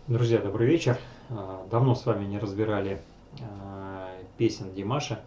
Друзья, добрый вечер. Давно с вами не разбирали песен Димаша,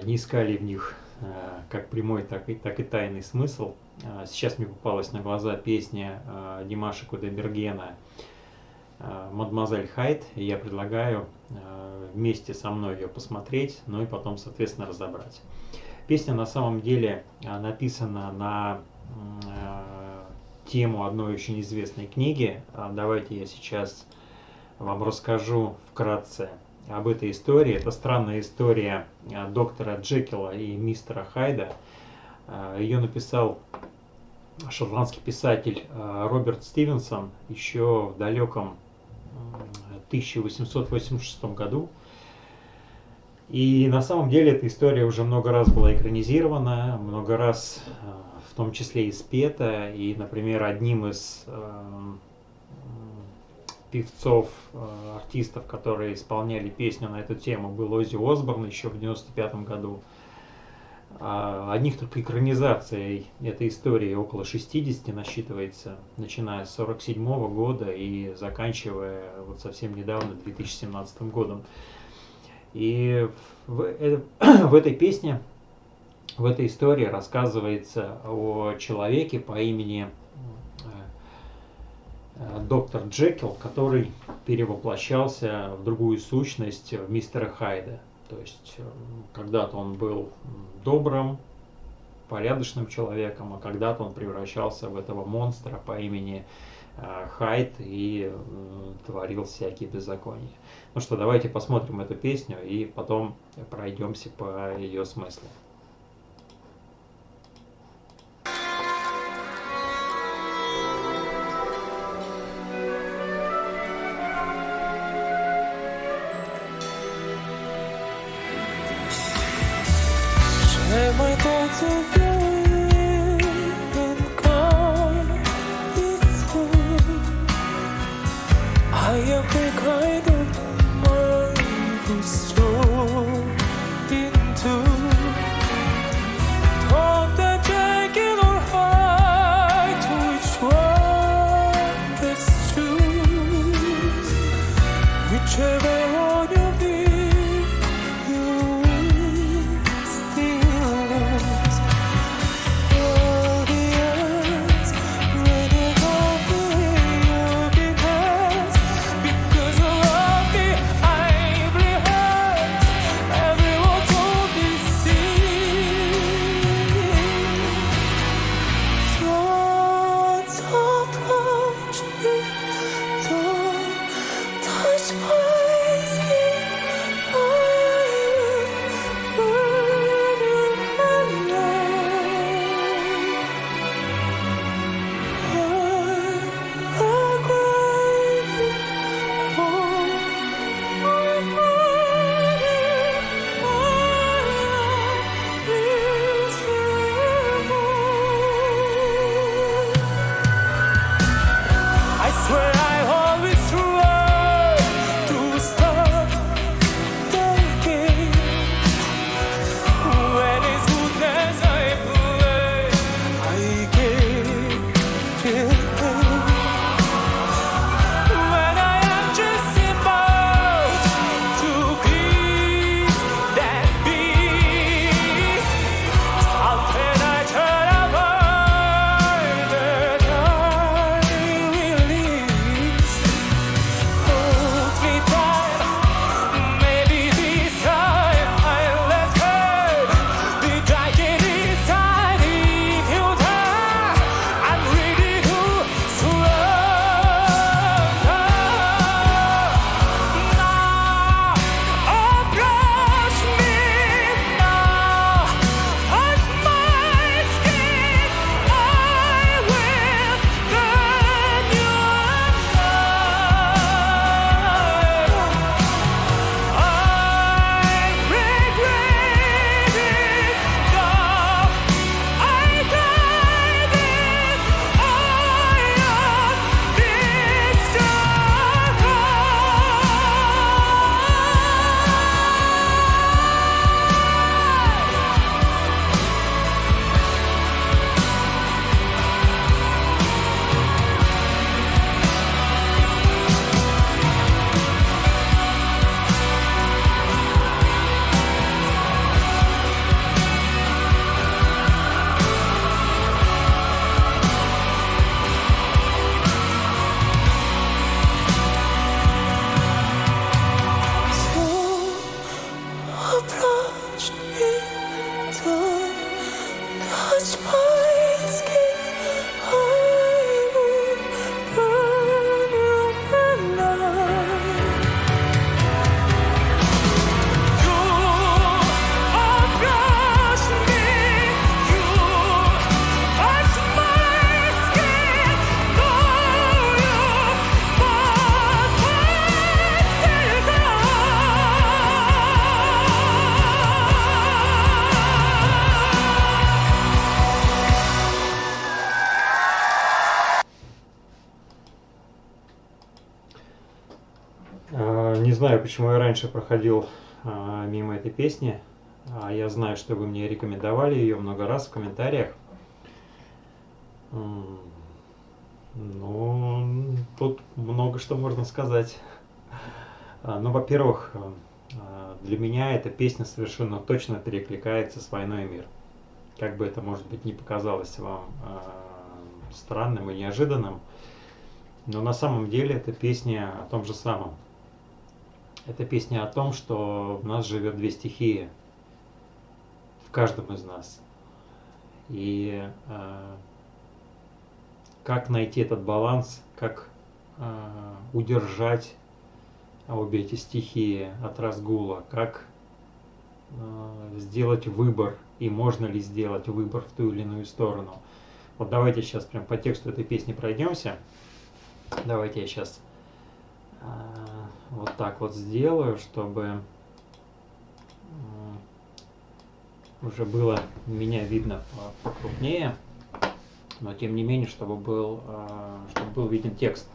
не искали в них как прямой, так и тайный смысл. Сейчас мне попалась на глаза песня Димаша Кудайбергена «Мадемуазель Хайд», и я предлагаю вместе со мной ее посмотреть, ну и потом, соответственно, разобрать. Песня на самом деле написана на тему одной очень известной книги. Давайте я сейчас вам расскажу вкратце об этой истории. Это странная история доктора Джекила и мистера Хайда. Ее написал шотландский писатель Роберт Стивенсон еще в далеком 1886 году. И на самом деле эта история уже много раз была экранизирована, много раз в том числе и спета. И, например, одним из певцов, артистов, которые исполняли песню на эту тему, был Оззи Осборн еще в 1995 году. Одних только экранизаций этой истории около 60 насчитывается, начиная с 1947 года и заканчивая вот совсем недавно, 2017 годом. И в этой песне, в этой истории рассказывается о человеке по имени доктор Джекил, который перевоплощался в другую сущность, в мистера Хайда. То есть когда-то он был добрым, порядочным человеком, а когда-то он превращался в этого монстра по имени Хайд и творил всякие беззакония. Ну что, давайте посмотрим эту песню и потом пройдемся по ее смыслу. Не знаю, почему я раньше проходил мимо этой песни. Я знаю, что вы мне рекомендовали ее много раз в комментариях. Ну, тут много что можно сказать. Ну, во-первых, для меня эта песня совершенно точно перекликается с «Войной и мир». Как бы это, может быть, не показалось вам странным и неожиданным, но на самом деле это песня о том же самом. Это песня о том, что в нас живет две стихии, в каждом из нас. И как найти этот баланс, как удержать обе эти стихии от разгула, как сделать выбор, и можно ли сделать выбор в ту или иную сторону. Вот давайте сейчас прям по тексту этой песни пройдемся. Давайте я сейчас вот так вот сделаю, чтобы уже было меня видно покрупнее, но тем не менее, чтобы был виден текст.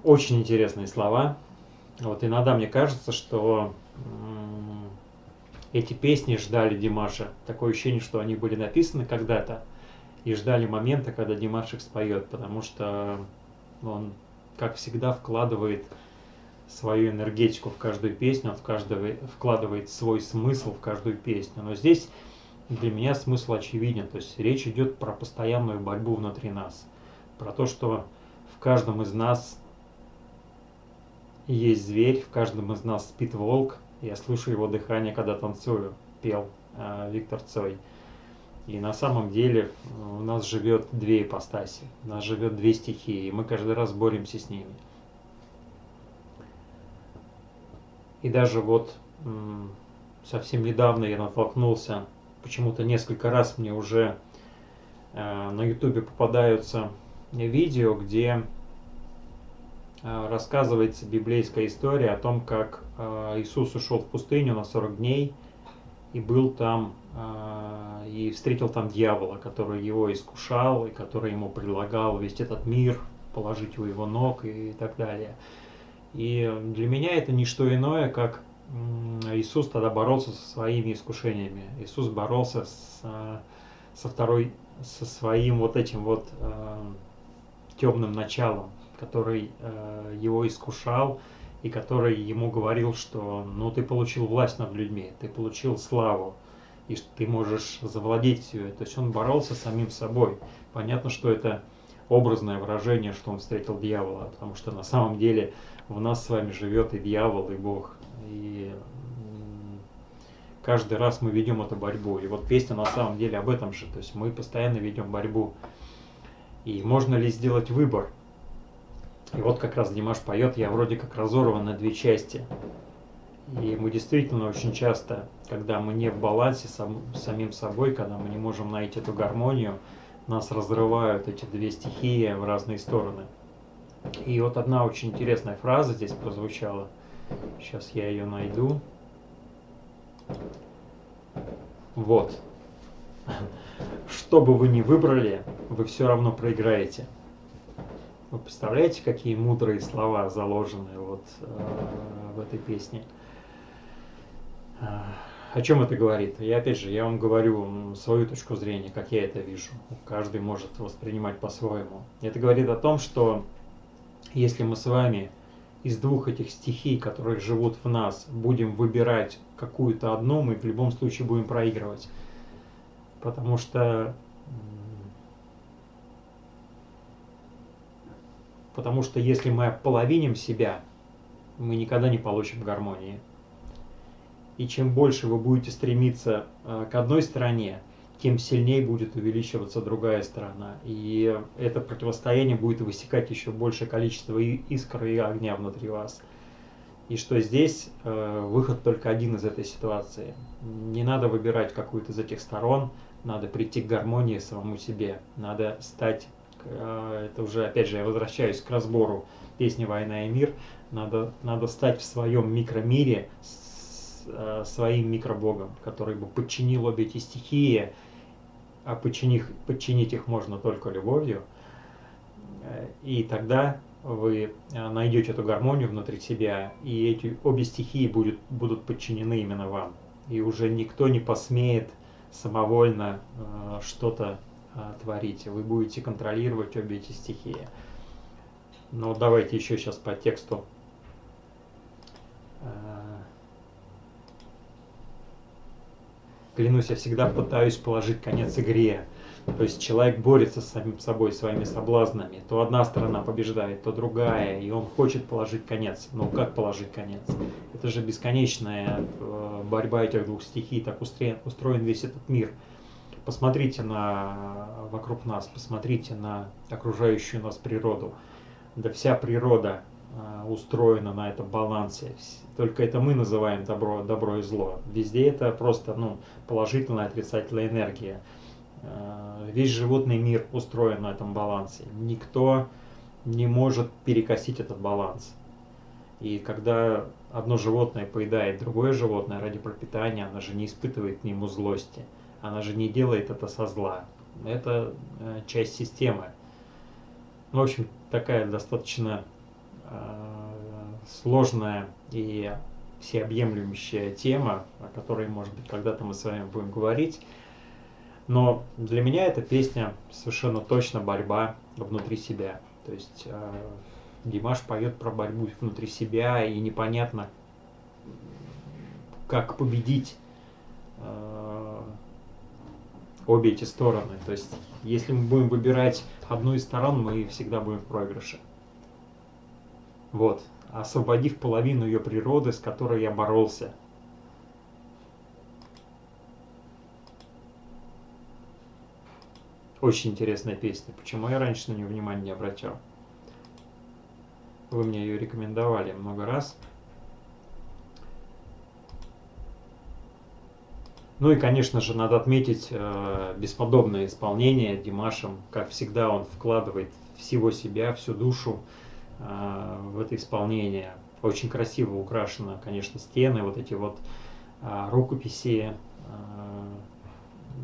Очень интересные слова. Вот иногда мне кажется, что эти песни ждали Димаша. Такое ощущение, что они были написаны когда-то и ждали момента, когда Димаш их споет, потому что он, как всегда, вкладывает свою энергетику в каждую песню, он вкладывает свой смысл в каждую песню. Но здесь для меня смысл очевиден. То есть речь идет про постоянную борьбу внутри нас, про то, что в каждом из нас есть зверь, в каждом из нас спит волк. Я слышу его дыхание, когда танцую, пел Виктор Цой. И на самом деле у нас живет две ипостаси, у нас живет две стихии, и мы каждый раз боремся с ними. И даже вот совсем недавно я натолкнулся, почему-то несколько раз мне уже на ютубе попадаются видео, где рассказывается библейская история о том, как Иисус ушел в пустыню на 40 дней и был там, и встретил там дьявола, который его искушал, и который ему предлагал весь этот мир положить у его ног и так далее. И для меня это не что иное, как Иисус тогда боролся со своими искушениями. Иисус боролся со своим вот этим вот темным началом, который его искушал и который ему говорил, что ну ты получил власть над людьми, ты получил славу, и что ты можешь завладеть все это. То есть он боролся с самим собой. Понятно, что это образное выражение, что он встретил дьявола, потому что на самом деле в нас с вами живет и дьявол, и Бог. И каждый раз мы ведем эту борьбу. И вот песня на самом деле об этом же. То есть мы постоянно ведем борьбу. И можно ли сделать выбор? И вот как раз Димаш поет, я вроде как разорван на две части. И мы действительно очень часто, когда мы не в балансе с самим собой, когда мы не можем найти эту гармонию, нас разрывают эти две стихии в разные стороны. И вот одна очень интересная фраза здесь прозвучала. Сейчас я ее найду. Вот. Что бы вы ни выбрали, вы все равно проиграете. Вы представляете, какие мудрые слова заложены вот в этой песне? О чем это говорит? И опять же, я вам говорю свою точку зрения, как я это вижу. Каждый может воспринимать по-своему. Это говорит о том, что если мы с вами из двух этих стихий, которые живут в нас, будем выбирать какую-то одну, мы в любом случае будем проигрывать. Потому что если мы ополовиним себя, мы никогда не получим гармонии. И чем больше вы будете стремиться к одной стороне, тем сильнее будет увеличиваться другая сторона. И это противостояние будет высекать еще большее количество искр и огня внутри вас. И что здесь выход только один из этой ситуации. Не надо выбирать какую-то из этих сторон, надо прийти к гармонии самому себе. Надо стать, это уже опять же я возвращаюсь к разбору песни «Война и мир», надо стать в своем микромире своим микробогом, который бы подчинил обе эти стихии, а подчинить их можно только любовью. И тогда вы найдете эту гармонию внутри себя, и эти обе стихии будут подчинены именно вам. И уже никто не посмеет самовольно что-то творить. Вы будете контролировать обе эти стихии. Но давайте еще сейчас по тексту. Клянусь, я всегда пытаюсь положить конец игре. То есть человек борется с самим собой, своими соблазнами. То одна сторона побеждает, то другая, и он хочет положить конец. Но как положить конец? Это же бесконечная борьба этих двух стихий, так устроен весь этот мир. Посмотрите вокруг нас, посмотрите на окружающую нас природу. Да вся природа устроена на этом балансе. Только это мы называем добро и зло. Везде это просто положительная, отрицательная энергия. Весь животный мир устроен на этом балансе. Никто не может перекосить этот баланс. И когда одно животное поедает другое животное ради пропитания, она же не испытывает к нему злости. Она же не делает это со зла. Это часть системы. В общем, такая достаточно сложная и всеобъемлющая тема, о которой, может быть, когда-то мы с вами будем говорить. Но для меня эта песня совершенно точно борьба внутри себя. То есть Димаш поет про борьбу внутри себя, и непонятно, как победить обе эти стороны. То есть если мы будем выбирать одну из сторон, мы всегда будем в проигрыше. Вот. Освободив половину ее природы, с которой я боролся. Очень интересная песня. Почему я раньше на нее внимания не обратил? Вы мне ее рекомендовали много раз. Ну и, конечно же, надо отметить бесподобное исполнение Димашем. Как всегда, он вкладывает всего себя, всю душу в это исполнение. Очень красиво украшены, конечно, стены, вот эти вот рукописи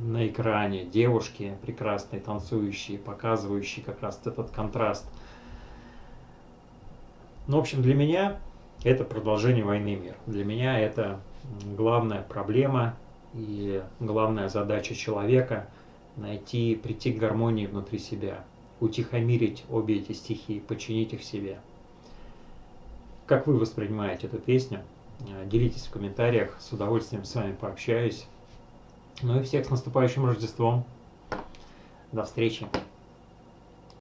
на экране, девушки прекрасные, танцующие, показывающие как раз этот контраст. Ну, в общем, для меня это продолжение «Войны и мира». Для меня это главная проблема и главная задача человека – прийти к гармонии внутри себя, утихомирить обе эти стихии, подчинить их себе. Как вы воспринимаете эту песню? Делитесь в комментариях, с удовольствием с вами пообщаюсь. Ну и всех с наступающим Рождеством. До встречи.